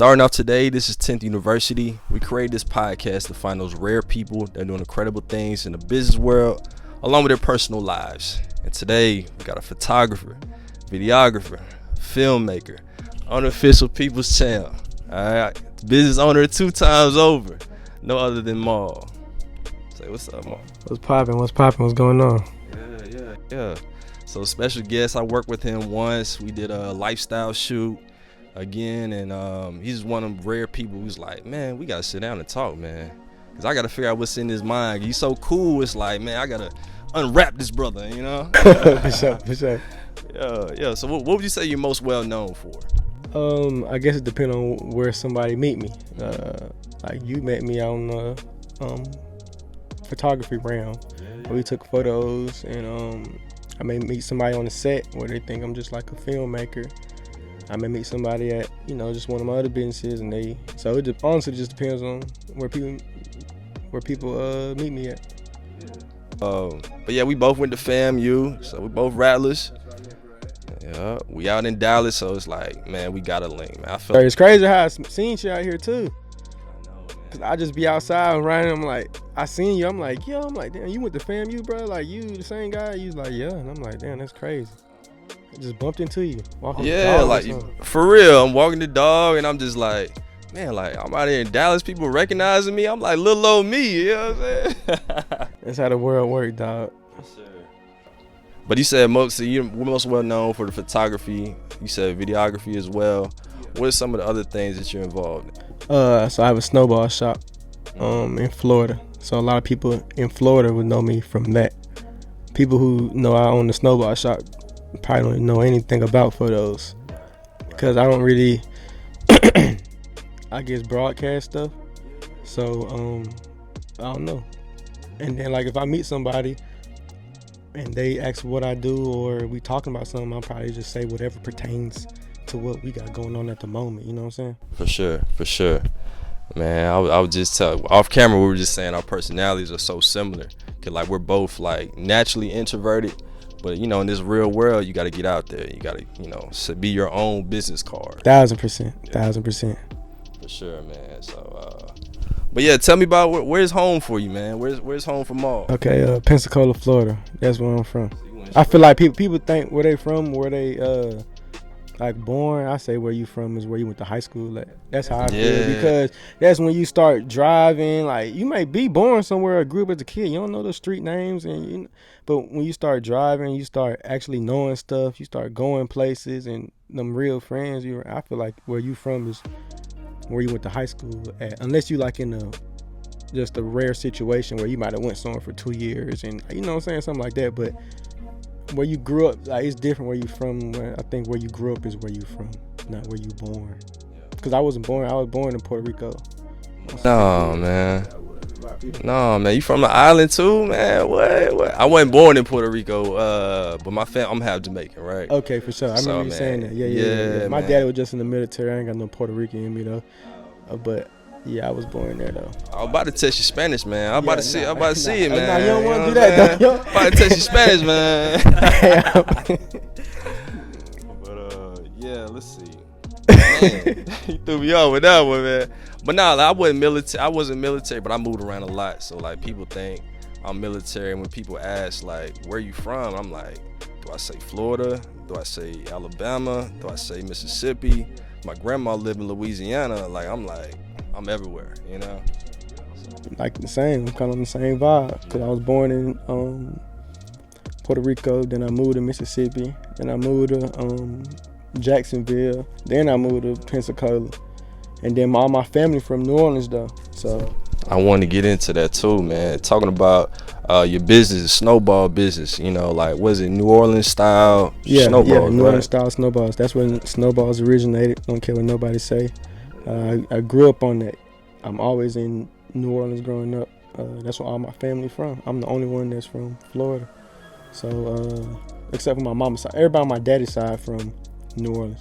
Starting off today, this is 10th University. We created this podcast to find those rare people that are doing incredible things in the business world, along with their personal lives. And today, we got a photographer, videographer, filmmaker, unofficial people's champ. All right, business owner 2 times over, no other than Maul. Say what's up, Maul? What's poppin'? What's going on? Yeah. So special guest, I worked with him once. We did a lifestyle shoot again, and he's one of them rare people who's like, man, we gotta sit down and talk, man, because I gotta figure out what's in his mind. He's so cool. It's like, man, I gotta unwrap this brother, you know. For sure. Yeah. So what would you say you're most well known for? I guess it depends on where somebody meet me. Like you met me on the photography realm, where we took photos, and I may meet somebody on the set where they think I'm just like a filmmaker. I may meet somebody at, just one of my other businesses, and so it honestly just depends on where people meet me at. But yeah, we both went to FAMU, so we both Rattlers. Yeah, we out in Dallas, so it's like, man, we got a link, man. It's crazy how I seen you out here too. Cause I just be outside running. I'm like, I seen you. I'm like, yo. I'm like, damn, you went to FAMU, bro. Like, you the same guy? You was like, yeah. And I'm like, damn, that's crazy. I just bumped into you. Yeah, like for real. I'm walking the dog, and I'm just like, man, like I'm out here in Dallas. People recognizing me. I'm like little old me. You know what I'm saying? That's how the world works, dog. Sure. But you said you're most well known for the photography. You said videography as well. What are some of the other things that you're involved in? So I have a snowball shop in Florida. So a lot of people in Florida would know me from that. People who know I own the snowball shop probably don't know anything about photos, because I don't really I guess broadcast stuff. So I don't know. And then like if I meet somebody and they ask what I do, or we talking about something, I'll probably just say whatever pertains to what we got going on at the moment. You know what I'm saying? For sure. Man, I would just tell off camera, we were just saying our personalities are so similar. Cause like we're both like naturally introverted, but in this real world, you got to get out there. You got to, be your own business card. 1000%. For sure, man. So, but yeah, tell me about where's home for you, man. Where's home for Maul? Okay, Pensicola, Florida. That's where I'm from. I feel like people think where they from, where they like born. I say where you from is where you went to high school. Like, that's how I feel, because that's when you start driving. Like, you may be born somewhere or grew up as a kid, you don't know the street names, but when you start driving, you start actually knowing stuff. You start going places, and them real friends. I feel like where you from is where you went to high school at, unless you like in just a rare situation where you might have went somewhere for 2 years, and you know what I'm saying, something like that. But where you grew up, like, it's different where you from. I think where you grew up is where you from, not where you born. Because I was born in Puerto Rico. No, man, you from the island too, man? What? I wasn't born in Puerto Rico, but my I'm half Jamaican, right? Okay, for sure. I remember you saying that. Yeah. My dad was just in the military. I ain't got no Puerto Rican in me though, but yeah, I was born there though. I was about to test your Spanish, man. I'm about to see it, man. Nah, you don't want to do that though. I'm about to test your Spanish, man. But yeah, let's see. Man, you threw me off with that one, man. But nah, like, I wasn't military, but I moved around a lot. So like people think I'm military, and when people ask like where you from, I'm like, do I say Florida? Do I say Alabama? Do I say Mississippi? My grandma lived in Louisiana. I'm everywhere, Like the same, I'm kind of on the same vibe, because I was born in Puerto Rico, then I moved to Mississippi, then I moved to Jacksonville, then I moved to Pensicola, and then all my family from New Orleans though. So I want to get into that too, man. Talking about your business, snowball business, like was it New Orleans style snowballs? Yeah, New Orleans style snowballs. That's when snowballs originated. Don't care what nobody say. I grew up on that. I'm always in New Orleans growing up. That's where all my family from. I'm the only one that's from Florida. So except for my mama's side, everybody on my daddy's side from New Orleans.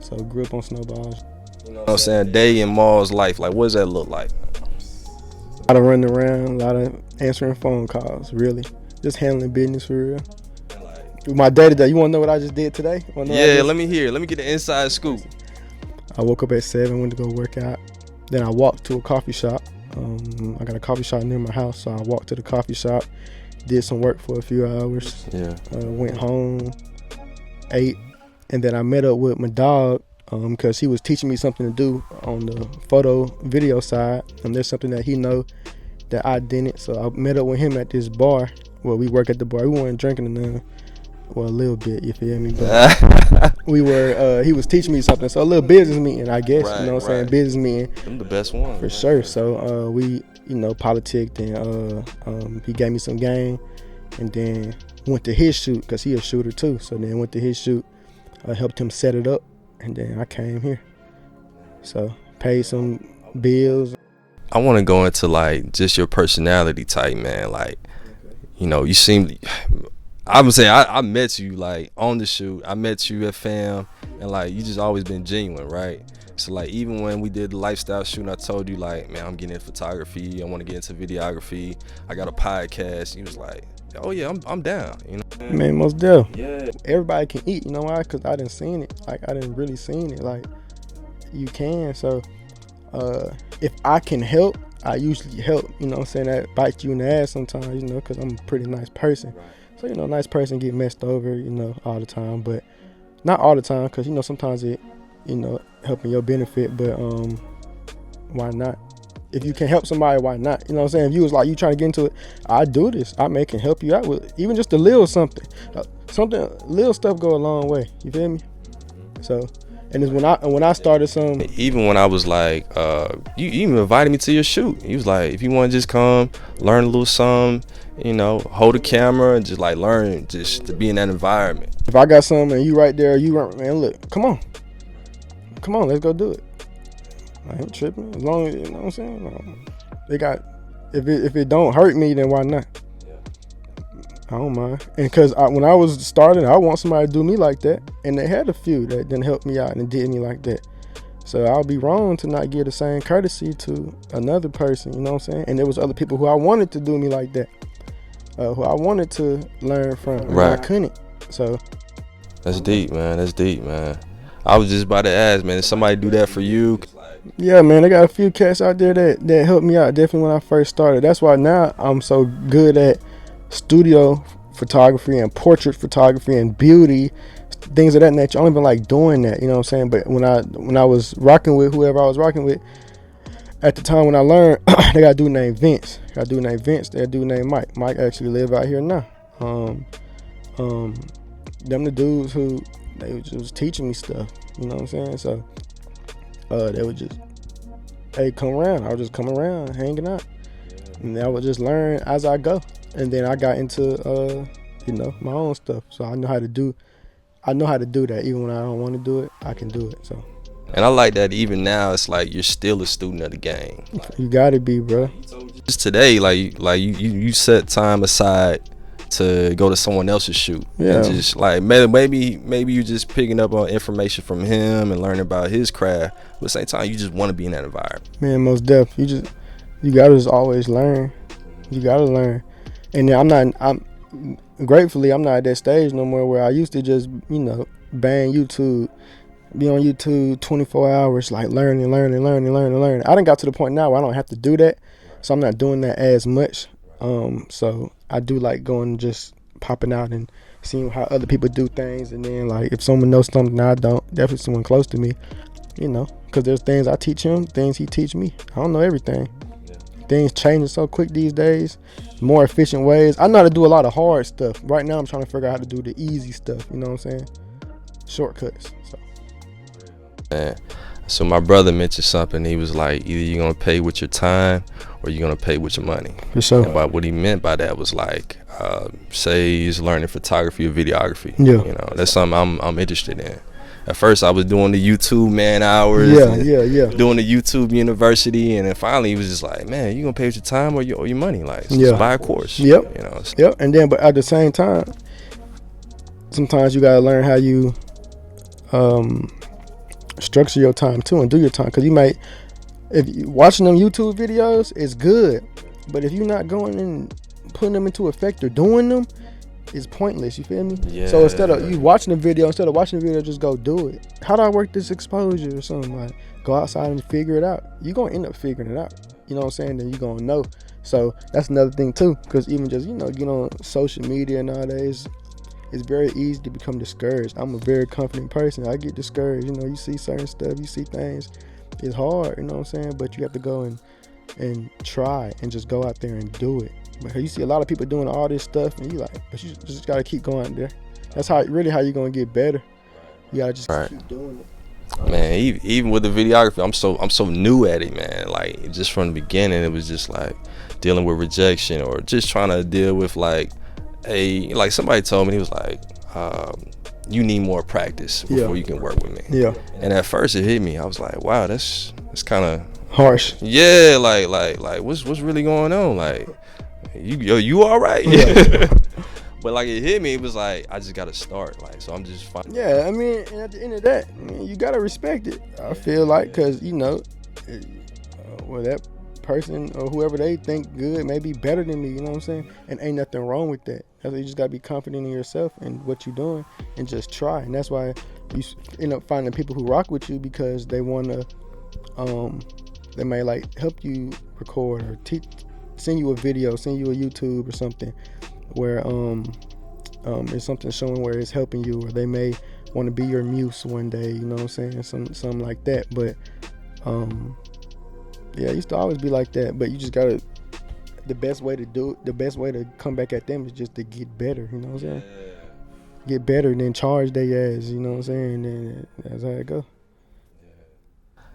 So grew up on snowballs. You know what I'm saying? Day in Maul's life, like what does that look like? A lot of running around, a lot of answering phone calls, really. Just handling business for real. My day-to-day, you want to know what I just did today? Yeah, let me hear. Let me get the inside scoop. I woke up at 7, went to go work out. Then I walked to a coffee shop. I got a coffee shop near my house, so I walked to the coffee shop, did some work for a few hours. Went home, ate, and then I met up with my dog because he was teaching me something to do on the photo video side, and there's something that he know that I didn't. So I met up with him at this bar. Well, we work at the bar. We weren't drinking none. Well, a little bit, you feel me? But we were, he was teaching me something. So a little business meeting, I guess, you know what I'm saying? Business meeting. I'm the best one. For sure. So we, politicked, and he gave me some game, and then went to his shoot, because he a shooter too. So then went to his shoot, helped him set it up, and then I came here. So paid some bills. I want to go into like just your personality type, man. Like, you seem, I would say I met you like on the shoot. I met you at fam, and like you just always been genuine, right? So like even when we did the lifestyle shoot, and I told you like, man, I'm getting into photography. I want to get into videography. I got a podcast. You was like, oh yeah, I'm down. Man, most definitely. Yeah. Everybody can eat. You know why? Because I didn't seen it. Like I didn't really seen it. Like you can. So if I can help, I usually help. You know what I'm saying? That bites you in the ass sometimes. Because I'm a pretty nice person. So, nice person get messed over, all the time, but not all the time, because, sometimes it, helping your benefit, but why not? If you can help somebody, why not? You know what I'm saying? If you was like, you trying to get into it, I do this. I can help you out with even just a little something. Little stuff go a long way. You feel me? So, and it's when I started some. Even when I was like, you even invited me to your shoot. He was like, if you want to just come, learn a little something, hold a camera and just like learn just to be in that environment. If I got something and you right there, man, look, come on, let's go do it. I ain't tripping as long as you know what I'm saying. They got if it don't hurt me, then why not? I don't mind. And because when I was starting, I want somebody to do me like that, and they had a few that didn't help me out and did me like that. So I'll be wrong to not give the same courtesy to another person. You know what I'm saying? And there was other people who I wanted to do me like that. Who I wanted to learn from, right? I couldn't. So that's deep, man. I was just about to ask, man, did somebody do that for you? Yeah, man, they got a few cats out there that helped me out definitely when I first started. That's why now I'm so good at studio photography and portrait photography and beauty, things of that nature. I don't even like doing that, you know what I'm saying? But when I was rocking with whoever I was rocking with, at the time when I learned, they got a dude named Vince. They got a dude named Mike. Mike actually live out here now. Them the dudes who they was teaching me stuff. You know what I'm saying? So they would just, hey, come around. I would just come around, hanging out, and I would just learn as I go. And then I got into my own stuff. So I know how to do that. Even when I don't want to do it, I can do it. So. And I like that even now, it's like you're still a student of the game. You gotta be, bro. Just today, like you set time aside to go to someone else's shoot. Yeah. And just like maybe you just picking up on information from him and learning about his craft. But at the same time, you just want to be in that environment. Man, most definitely. You gotta just always learn. You gotta learn. And then I'm gratefully I'm not at that stage no more where I used to just bang YouTube. Be on YouTube 24 hours, like learning. I done got to the point now where I don't have to do that, so I'm not doing that as much. So I do like going, just popping out and seeing how other people do things, and then like if someone knows something I don't, definitely someone close to me, because there's things I teach him, things he teach me. I don't know everything. Things changing so quick these days, more efficient ways. I know how to do a lot of hard stuff. Right now I'm trying to figure out how to do the easy stuff. You know what I'm saying? Shortcuts. So. Man. So my brother mentioned something. He was like, either you're gonna pay with your time or you're gonna pay with your money. For sure. And what he meant by that was like, say he's learning photography or videography. Yeah. That's something I'm interested in. At first I was doing the YouTube man hours. Yeah. Doing the YouTube university, and then finally he was just like, man, you gonna pay with your time or your money? Like, just buy a course. Yep. Yep. And then, but at the same time, sometimes you gotta learn how you structure your time too and do your time, because you might, if you watching them YouTube videos is good, but if you're not going and putting them into effect or doing them, is pointless. You feel me? Yeah. So instead of you watching the video, just go do it. How do I work this exposure or something? Like, go outside and figure it out. You're gonna end up figuring it out. You know what I'm saying? Then you're gonna know. So that's another thing too, because even just get on social media nowadays, it's very easy to become discouraged. I'm a very confident person. I get discouraged. You see certain stuff, you see things. It's hard, you know what I'm saying? But you have to go and try and just go out there and do it. Because you see a lot of people doing all this stuff, and but you just gotta keep going there. That's how you're gonna get better. You gotta just keep doing it. Man, even with the videography, I'm so new at it, man. Like, just from the beginning, it was just like dealing with rejection, or just trying to deal with like somebody told me, he was like, you need more practice before you can work with me. Yeah. And at first it hit me. I was like, wow, that's kind of harsh. Yeah, like what's really going on? Like, you all right? Yeah. But like, it hit me. It was like, I just gotta start. Like, so I'm just fine. Yeah, I mean, and at the end of that, you gotta respect it. I feel like, because that person or whoever they think good may be better than me. You know what I'm saying? And ain't nothing wrong with that. You just gotta be confident in yourself and what you're doing, and just try. And that's why you end up finding people who rock with you, because they wanna, they may like help you record or send you a video, send you a YouTube or something, where there's something showing where it's helping you, or they may want to be your muse one day, you know what I'm saying, something like that. But it used to always be like that. But you just gotta, the best way to come back at them is just to get better, you know what I'm saying? Get better, and then charge their ass, you know what I'm saying? And that's how it go.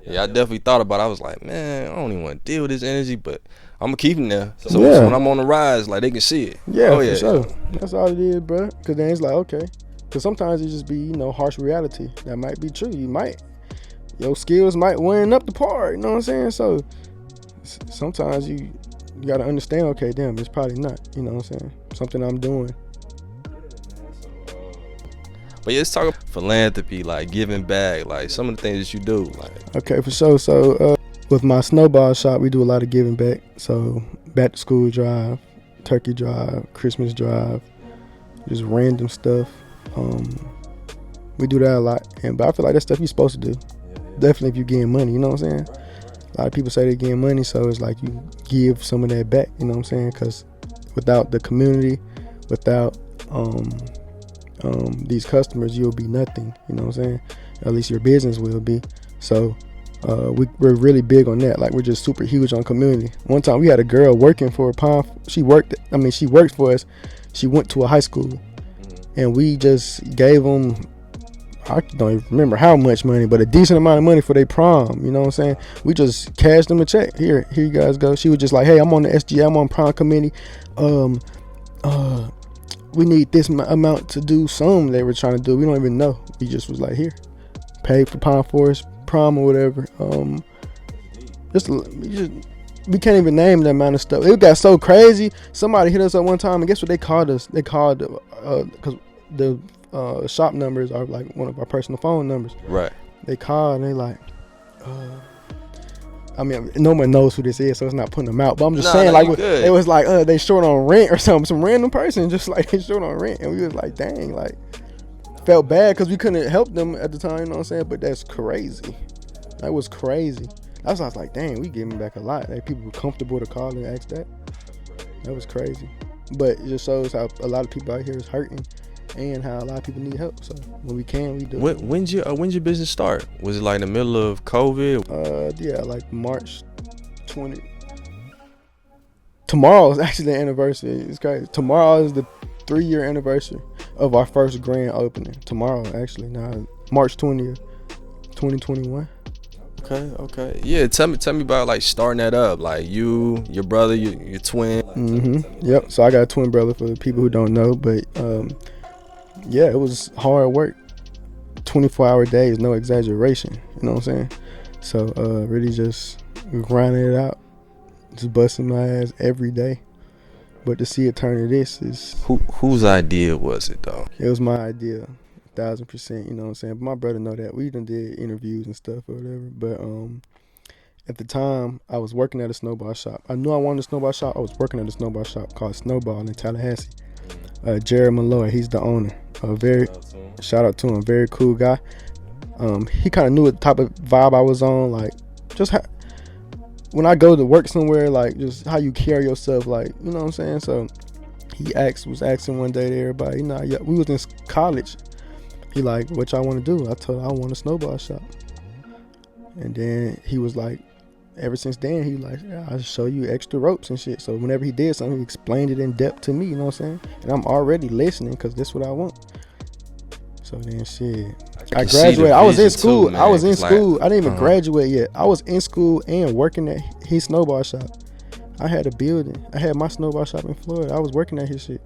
Yeah, I definitely thought about it. I was like, man, I don't even want to deal with this energy, but I'm gonna keep them there. So when I'm on the rise, like, they can see it. Yeah, for sure. That's all it is, bro. Because then it's like, okay. Because sometimes it just be, harsh reality. That might be true. Your skills might win up the par. You know what I'm saying? So sometimes you got to understand, okay, damn, it's probably not. You know what I'm saying? Something I'm doing. But yeah, let's talk about philanthropy, like giving back, like some of the things that you do. Like, okay, for sure. So with my snowball shop, we do a lot of giving back. So back to school drive, turkey drive, Christmas drive, just random stuff. We do that a lot. But I feel like that's stuff you're supposed to do. Definitely if you're getting money, you know what I'm saying? A lot of people say they're getting money, so it's like you give some of that back, you know what I'm saying? Because without the community, without these customers, you'll be nothing, you know what I'm saying? At least your business will be. So we're really big on that. Like, we're just super huge on community. One time we had a girl working for she worked for us. She went to a high school, and we just gave them, I don't even remember how much money, but a decent amount of money for their prom, you know what I'm saying? We just cashed them a check. Here you guys go. She was just like, hey, I'm on the SGA, I'm on prom committee. We need this amount to do something they were trying to do. We don't even know. We just was like, here, paid for Pine Forest prom or whatever. We can't even name the amount of stuff. It got so crazy. Somebody hit us up one time, and guess what they called us? They called, because the shop numbers are like one of our personal phone numbers. Right. They called and they like, I mean, no one knows who this is, so it's not putting them out. But I'm just saying, like, it was like, they short on rent or something. Some random person just like, they short on rent. And we was like, dang, like, felt bad because we couldn't help them at the time, you know what I'm saying? But that's crazy. That was crazy. That's why I was like, dang, we giving back a lot. Like, people were comfortable to call and ask that. That was crazy. But it just shows how a lot of people out here is hurting, and how a lot of people need help. So when we can, we do. When's your business start? Was it like in the middle of COVID? Yeah, like March 20. Tomorrow is actually the anniversary. It's crazy. Tomorrow is the 3-year anniversary of our first grand opening. Tomorrow, actually, now March 20th, 2021. Okay. Yeah, tell me about like starting that up. Like, you, your brother, your twin. Mm-hmm. Yep. So I got a twin brother, for the people who don't know, but yeah, it was hard work. 24-hour days, no exaggeration. You know what I'm saying? So really just grinding it out, just busting my ass every day. But to see it turn to this is... Whose idea was it, though? It was my idea, 1,000%, you know what I'm saying? But my brother know that. We done did interviews and stuff or whatever. But at the time, I was working at a snowball shop. I knew I wanted a snowball shop. I was working at a snowball shop called Snowball in Tallahassee. Jared Malloy. He's the owner. Shout out to him. Very cool guy. He kind of knew what type of vibe I was on. Like, just when I go to work somewhere, like, just how you carry yourself. Like, you know what I'm saying? So he was asking one day to everybody. You know, we was in college. He like, what y'all want to do? I told him I want a snowball shop. And then he was like, ever since then, he like, yeah, I'll show you extra ropes and shit. So whenever he did something, he explained it in depth to me, you know what I'm saying? And I'm already listening because that's what I want. So then shit, I graduated. I was in school. Too, I was in school. I didn't even graduate yet. I was in school and working at his snowball shop. I had a building. I had my snowball shop in Florida. I was working at his shit.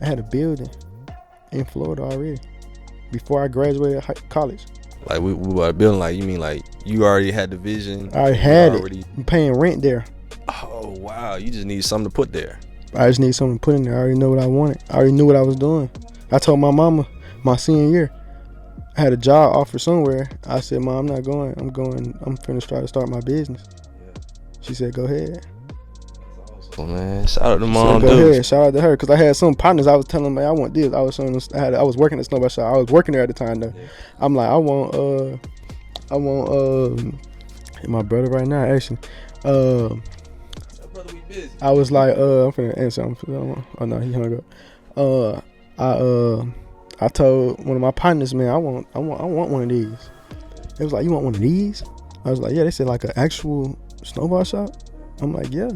I had a building in Florida already before I graduated college. Like we were building, like you mean like you already had the vision? I had it. I'm paying rent there. Oh wow, you just need something to put there. I just need something to put in there. I already know what I wanted. I already knew what I was doing. I told my mama my senior year, I had a job offer somewhere. I said, Mom, I'm not going. I'm finna try to start my business. She said, go ahead. Oh man, shout out to mom. Go ahead, shout out to her, because I had some partners. I was telling them, man, I want this. I was showing them. I was working at snowball shop. I was working there at the time though. Yeah. I'm like, I want my brother right now actually. Brother, we busy. I was like, I'm finna answer. Oh no, he hung up. I told one of my partners, man, I want one of these. They was like, you want one of these? I was like, yeah. They said like an actual snowball shop. I'm like, yeah.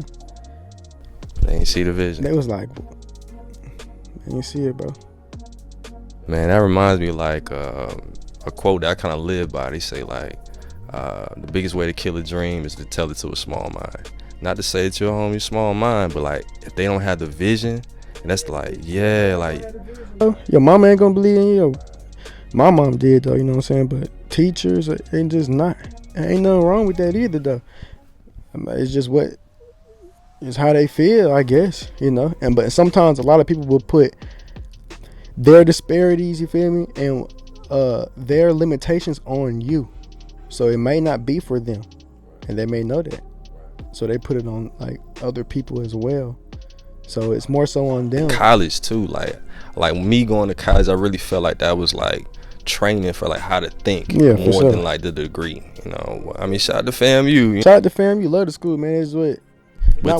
They ain't see the vision. They was like, they ain't see it, bro. Man, that reminds me of like a quote that I kind of live by. They say like, the biggest way to kill a dream is to tell it to a small mind. Not to say that your homie small mind, but like if they don't have the vision, and that's like, yeah, like your mama ain't gonna believe in you. My mom did though, you know what I'm saying? But teachers ain't just not. Ain't nothing wrong with that either though. It's just it's how they feel, I guess, you know. But sometimes a lot of people will put their disparities, you feel me, and their limitations on you. So it may not be for them, and they may know that. So they put it on like other people as well. So it's more so on them. College too, like me going to college, I really felt like that was like training for like how to think more than like the degree. You know, I mean, shout out to FAMU. Shout out to FAMU. Love the school, man. It's not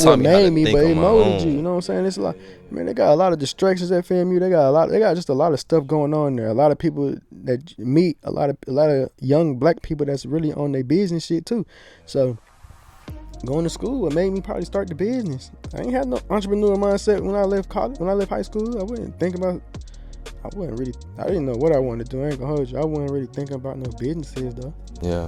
what made me, but it molded you. You know what I'm saying? It's like, man, they got a lot of distractions at FAMU. They got just a lot of stuff going on there. A lot of people that meet, a lot of young black people that's really on their business shit too. So going to school, what made me probably start the business. I ain't had no entrepreneur mindset when I left college. When I left high school, I didn't know what I wanted to do. I ain't gonna hold you. I wasn't really thinking about no businesses though. Yeah.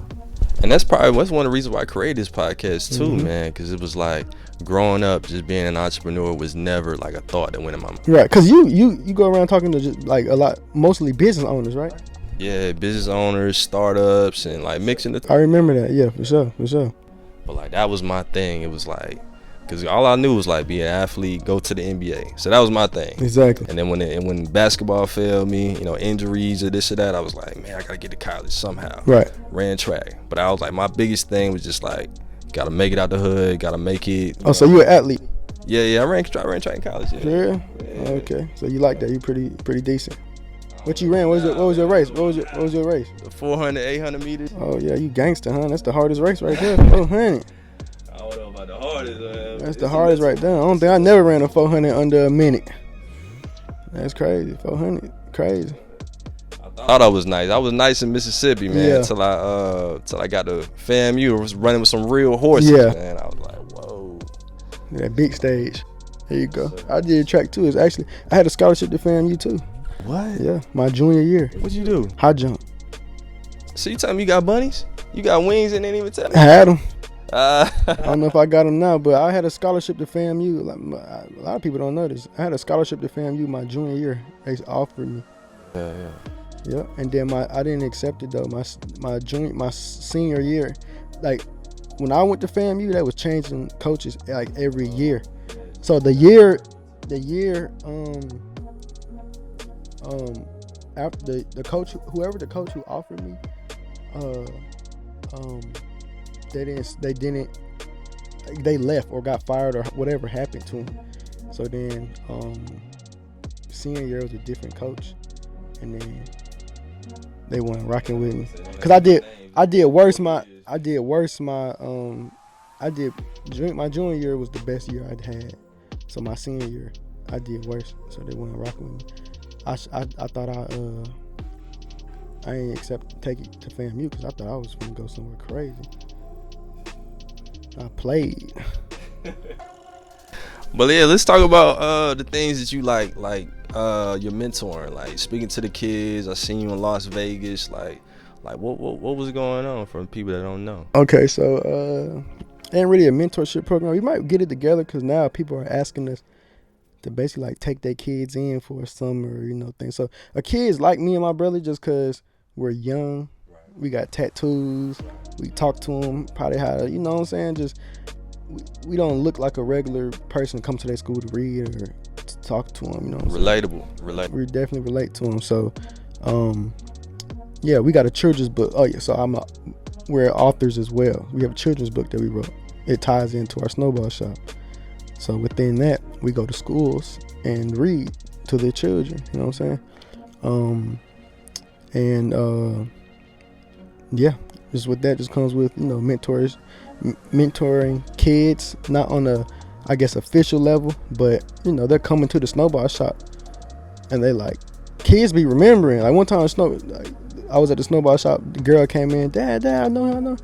And that's one of the reasons why I created this podcast too, man, because it was like growing up, just being an entrepreneur was never like a thought that went in my mind. Right, because you go around talking to just like a lot, mostly business owners, right? Yeah, business owners, startups, and like mixing the. I remember that, yeah, for sure. But like that was my thing. It was like, because all I knew was like be an athlete, go to the NBA. So that was my thing. Exactly. And then when basketball failed me, you know, injuries or this or that, I was like, man, I gotta get to college somehow. Right. Ran track, but I was like, my biggest thing was just like, gotta make it out the hood, gotta make it. Oh, so you an athlete? Yeah, I ran track in college. Yeah. Okay, so you like that? You pretty decent. What you ran? What was your race? What was your race? The 400, 800 meters. Oh yeah, you gangster, huh? That's the hardest race right there. 400. I don't know about the hardest. That's the hardest right there. I don't think I never ran a 400 under a minute. That's crazy. 400, crazy. I thought I was nice. I was nice in Mississippi, man. Till I got to FAMU. I was running with some real horses, man. I was like, whoa. That big stage. There you go. I did track too. I had a scholarship to FAMU too. What? Yeah, my junior year. What'd you do? High jump. So you telling me you got bunnies? You got wings and didn't even tell me? I had them. I don't know if I got them now, but I had a scholarship to FAMU. Like, a lot of people don't know this. I had a scholarship to FAMU my junior year. They offered me. Yeah, and then I didn't accept it though. My senior year, like when I went to FAMU, they was changing coaches like every year. So the year after the coach, whoever the coach who offered me, they left or got fired or whatever happened to them. So then senior year was a different coach, and then they weren't rocking with me. Cause I did worse. My junior year was the best year I'd had. So my senior year, I did worse. So they weren't rocking with me. I thought I ain't take it to FAMU because I thought I was gonna go somewhere crazy. I played. But yeah, let's talk about the things that you like your mentoring, like speaking to the kids. I seen you in Las Vegas, like what was going on for people that don't know? Okay, so ain't really a mentorship program. We might get it together because now people are asking us to basically like take their kids in for a summer, things. So a kid's like me and my brother just because we're young. Right. We got tattoos. We talk to them probably how, you know what I'm saying? Just we don't look like a regular person come to their school to read or to talk to them, Relatable. We definitely relate to them. So, yeah, we got a children's book. Oh yeah, so we're authors as well. We have a children's book that we wrote. It ties into our snowball shop. So within that, we go to schools and read to their children. You know what I'm saying? Yeah, just with that just comes with mentoring kids, not on a, I guess, official level, but they're coming to the snowball shop and they like kids be remembering. Like one time, I was at the snowball shop. The girl came in, Dad, I know.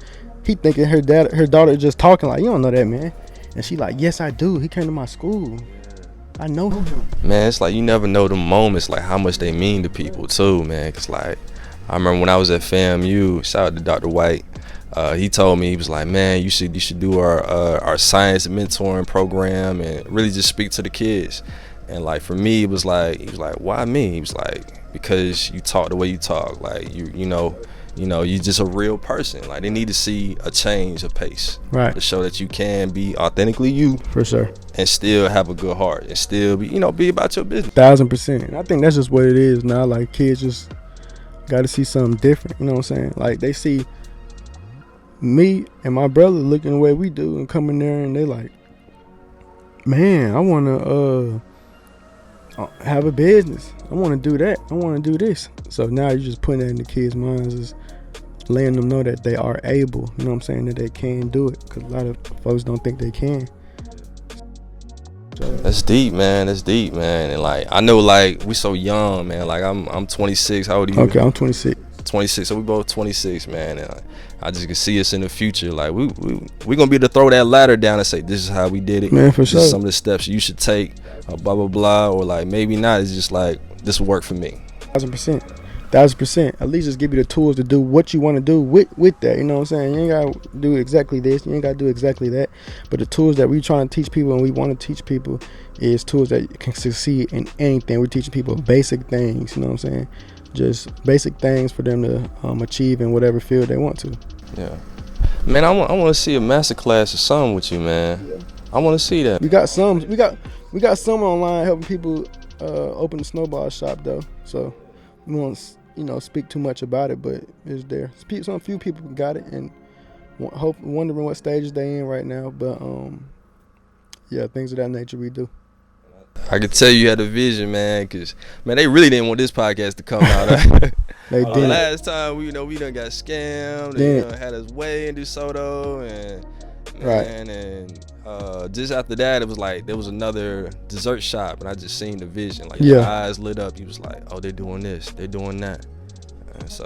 He thinking her daughter just talking like, you don't know that man. And she like, yes, I do. He came to my school. I know him. Man, it's like you never know the moments, like how much they mean to people too, man. Cause like I remember when I was at FAMU, shout out to Dr. White. He told me, he was like, man, you should do our science mentoring program and really just speak to the kids. And like for me, he was like, why me? He was like, because you talk the way you talk, like you just a real person. Like they need to see a change of pace, right? To show that you can be authentically you, for sure, and still have a good heart and still be about your business. 1000%. I think that's just what it is now. Like kids just got to see something different. You know what I'm saying? Like they see me and my brother looking the way we do and coming there and they like, man, I want to have a business. I want to do that. I want to do this. So now you're just putting that in the kids' minds, is letting them know that they are able, you know what I'm saying, that they can do it, because a lot of folks don't think they can. So, that's deep, man. And like I know, like we so young, man. Like I'm 26. How old are you? Okay, I'm 26. 26. So we both 26, man. And I just can see us in the future. Like we gonna be able to throw that ladder down and say, this is how we did it. Man, for sure. This is some of the steps you should take. Blah blah blah. Or like maybe not. It's just like this will work for me. 1000%. At least just give you the tools to do what you want to do with that. You know what I'm saying? You ain't got to do exactly this. You ain't got to do exactly that. But the tools that we trying to teach people and we want to teach people is tools that can succeed in anything. We're teaching people basic things. You know what I'm saying? Just basic things for them to achieve in whatever field they want to. Yeah. Man, I want to see a master class or something with you, man. Yeah. I want to see that. We got some online helping people open the snowball shop though. So we won't speak too much about it, but it's there. Some few people got it and wondering what stages they in right now. But yeah, things of that nature we do. I could tell you had a vision, man, because man, they really didn't want this podcast to come out. They did. Last time we done got scammed. They had us way in DeSoto, and right. And just after that, it was like there was another dessert shop, and I just seen the vision. Like my eyes lit up. He was like, "Oh, they're doing this, they're doing that." And so,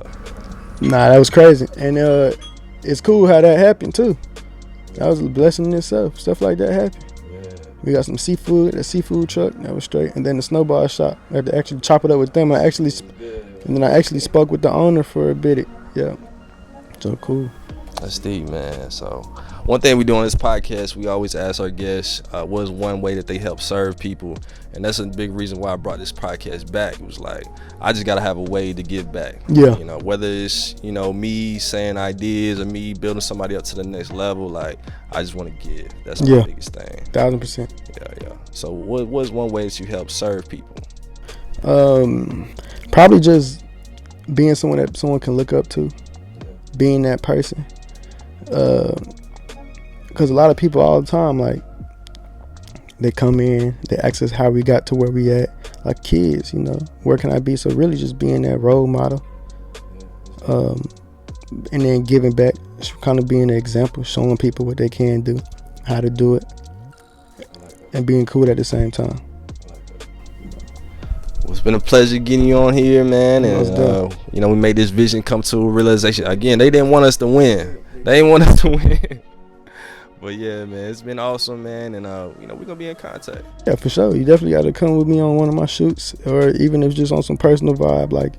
nah, that was crazy, and it's cool how that happened too. That was a blessing in itself. Stuff like that happened. We got some seafood, a seafood truck, that was straight. And then the snowball shop, I had to actually chop it up with them. I actually spoke with the owner for a bit. Yeah, so cool. That's deep, man. So one thing we do on this podcast, we always ask our guests what is one way that they help serve people. And that's a big reason why I brought this podcast back. It was like, I just got to have a way to give back. Yeah. Whether it's, me saying ideas or me building somebody up to the next level, like, I just want to give. That's my biggest thing. 1000%. Yeah. So what's one way that you help serve people? Probably just being someone that someone can look up to. Being that person. Because a lot of people all the time, like, they come in, they ask us how we got to where we at, like kids, you know, where can I be? So really just being that role model, and then giving back, kind of being an example, showing people what they can do, how to do it, and being cool at the same time. Well, it's been a pleasure getting you on here, man, and you know, we made this vision come to a realization. Again, they didn't want us to win. They didn't want us to win. But yeah, man, it's been awesome, man, and you know, we're gonna be in contact. Yeah, for sure. You definitely got to come with me on one of my shoots, or even if it's just on some personal vibe, like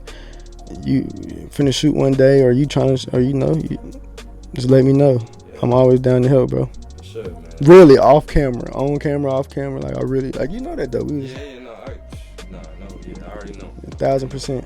you finna shoot one day, or you trying to, or you know, just let me know. I'm always down to help, bro. For sure, man. Really, off camera, on camera, off camera. Like I really, like, you know that though. I already know. 1000%.